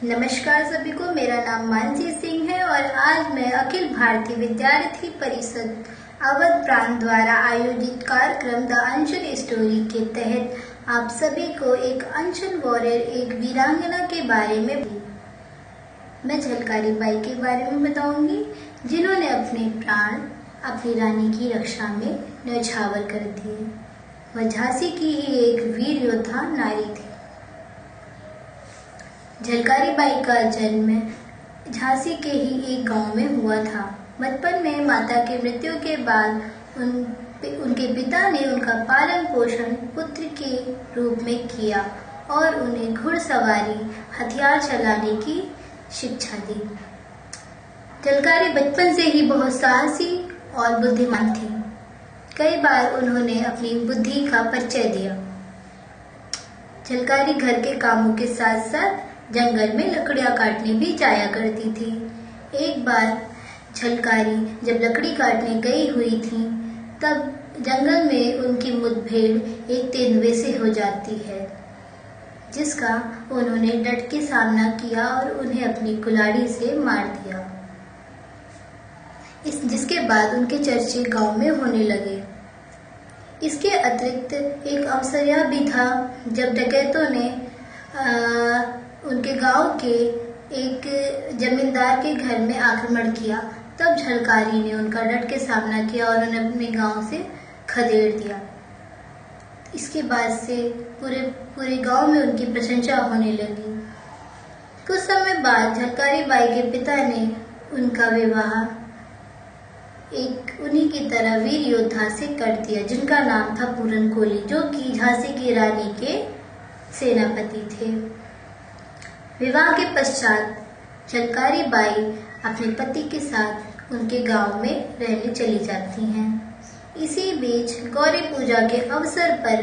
नमस्कार सभी को। मेरा नाम मानसी सिंह है और आज मैं अखिल भारतीय विद्यार्थी परिषद अवध प्रांत द्वारा आयोजित कार्यक्रम द अनशन स्टोरी के तहत आप सभी को एक अनशन वॉरियर, एक वीरांगना के बारे में मैं झलकारी बाई के बारे में बताऊंगी, जिन्होंने अपने प्राण अपनी रानी की रक्षा में न्यौछावर कर दिए। वह झांसी की ही एक वीर योद्धा नारी थी। झलकारी बाई का जन्म झांसी के ही एक गांव में हुआ था। बचपन में माता की मृत्यु के बाद उनके पिता ने उनका पालन पोषण पुत्र के रूप में किया और उन्हें घुड़सवारी, हथियार चलाने की शिक्षा दी। झलकारी बचपन से ही बहुत साहसी और बुद्धिमान थी। कई बार उन्होंने अपनी बुद्धि का परिचय दिया। झलकारी घर के कामों के साथ साथ जंगल में लकड़ियां काटने भी जाया करती थी। एक बार झलकारी जब लकड़ी काटने गई हुई थी, तब जंगल में उनकी मुठभेड़ एक तेंदुए से हो जाती है, जिसका उन्होंने डट के सामना किया और उन्हें अपनी कुल्हाड़ी से मार दिया। जिसके बाद उनके चर्चे गांव में होने लगे। इसके अतिरिक्त एक अवसर यह भी था जब डकैतों ने उनके गांव के एक जमींदार के घर में आक्रमण किया, तब झलकारी ने उनका डट के सामना किया और उन्हें अपने गांव से खदेड़ दिया। इसके बाद से पूरे गांव में उनकी प्रशंसा होने लगी। कुछ समय बाद झलकारी बाई के पिता ने उनका विवाह एक उन्हीं की तरह वीर योद्धा से कर दिया, जिनका नाम था पूरन कोली, जो कि झांसी की रानी के सेनापति थे। विवाह के पश्चात झलकारी बाई अपने पति के साथ उनके गांव में रहने चली जाती हैं। इसी बीच गौरी पूजा के अवसर पर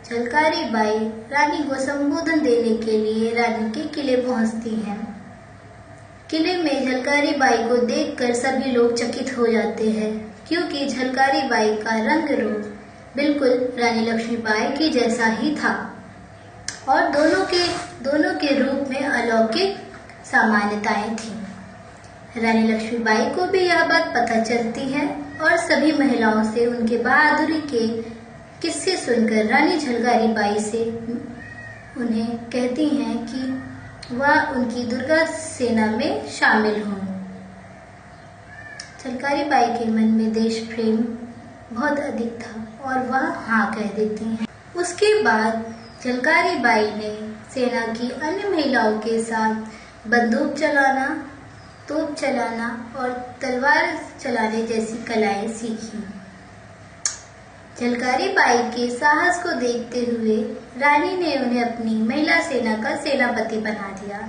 झलकारी बाई रानी को संबोधन देने के लिए रानी के किले पहुंचती हैं। किले में झलकारी बाई को देखकर सभी लोग चकित हो जाते हैं, क्योंकि झलकारी बाई का रंग रूप बिल्कुल रानी लक्ष्मीबाई के जैसा ही था और दोनों के रूप में अलौकिक सामान्यताएं थीं। रानी लक्ष्मीबाई को भी यह बात पता चलती है और सभी महिलाओं से उनके बहादुरी के किस्से सुनकर रानी झलकारी बाई से उन्हें कहती हैं कि वह उनकी दुर्गा सेना में शामिल हों। झलकारी बाई के मन में देश प्रेम बहुत अधिक था और वह हाँ कह देती हैं। उसके बाद झलकारी बाई ने सेना की अन्य महिलाओं के साथ बंदूक चलाना, तोप चलाना और तलवार चलाने जैसी कलाएं सीखी। झलकारी बाई के साहस को देखते हुए रानी ने उन्हें अपनी महिला सेना का सेनापति बना दिया।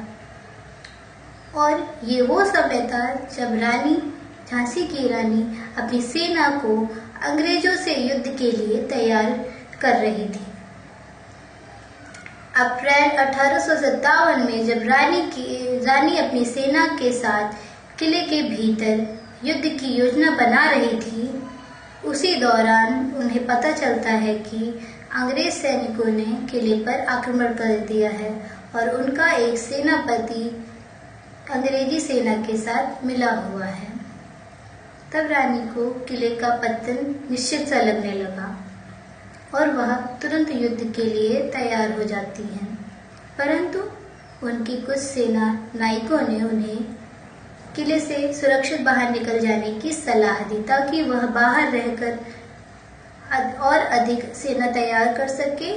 और ये वो समय था जब झांसी की रानी अपनी सेना को अंग्रेजों से युद्ध के लिए तैयार कर रही थी। अप्रैल 1857 में जब रानी अपनी सेना के साथ किले के भीतर युद्ध की योजना बना रही थी, उसी दौरान उन्हें पता चलता है कि अंग्रेज सैनिकों ने किले पर आक्रमण कर दिया है और उनका एक सेनापति अंग्रेजी सेना के साथ मिला हुआ है। तब रानी को किले का पतन निश्चित सा लगने लगा और वह तुरंत युद्ध के लिए तैयार हो जाती हैं। परंतु उनकी कुछ सेना नायकों ने उन्हें किले से सुरक्षित बाहर निकल जाने की सलाह दी, ताकि वह बाहर रहकर और अधिक सेना तैयार कर सके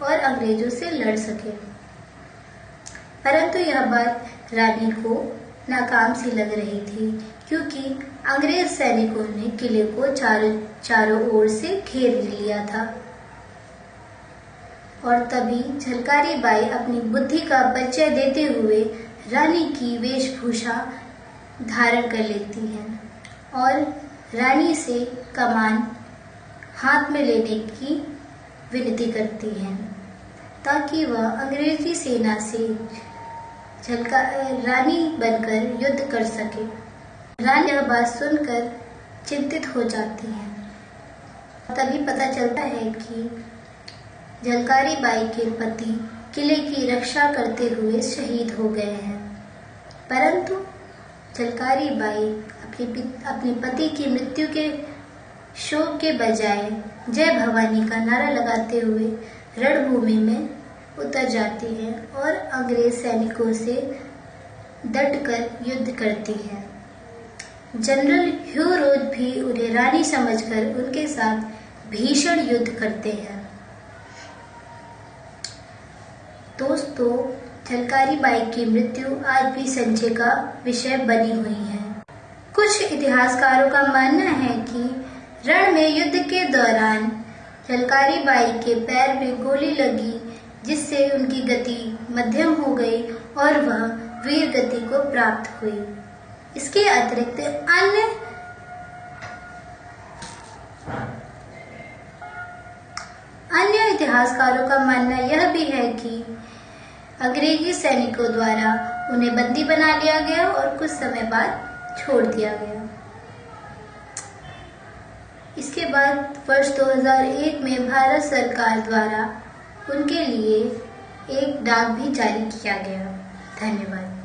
और अंग्रेजों से लड़ सके। परंतु यह बात रानी को नाकाम सी लग रही थी, क्योंकि अंग्रेज सैनिकों ने किले को चारों ओर से घेर लिया था। और तभी झलकारी बाई अपनी बुद्धि का परिचय देते हुए रानी की वेशभूषा धारण कर लेती हैं और रानी से कमान हाथ में लेने की विनती करती हैं, ताकि वह अंग्रेजी सेना से रानी बनकर युद्ध कर सके। रानी यह बात सुनकर चिंतित हो जाती हैं। तभी पता चलता है कि झलकारी बाई के पति किले की रक्षा करते हुए शहीद हो गए हैं। परंतु झलकारी बाई अपने पति की मृत्यु के शोक के बजाय जय भवानी का नारा लगाते हुए रणभूमि में उतर जाती हैं और अंग्रेज सैनिकों से डटकर युद्ध करती हैं। जनरल ह्यू रोज भी उन्हें रानी समझकर उनके साथ भीषण युद्ध करते हैं। दोस्तों, झलकारी बाई की मृत्यु आज भी संशय का विषय बनी हुई है। कुछ इतिहासकारों का मानना है कि रण में युद्ध के दौरान झलकारी बाई के पैर में गोली लगी, जिससे उनकी गति मध्यम हो गई और वह वीर गति को प्राप्त हुई। इसके अतिरिक्त अन्य इतिहासकारों का मानना यह भी है कि अंग्रेजी सैनिकों द्वारा उन्हें बंदी बना लिया गया और कुछ समय बाद छोड़ दिया गया। इसके बाद वर्ष 2001 में भारत सरकार द्वारा उनके लिए एक डाक भी जारी किया गया। धन्यवाद।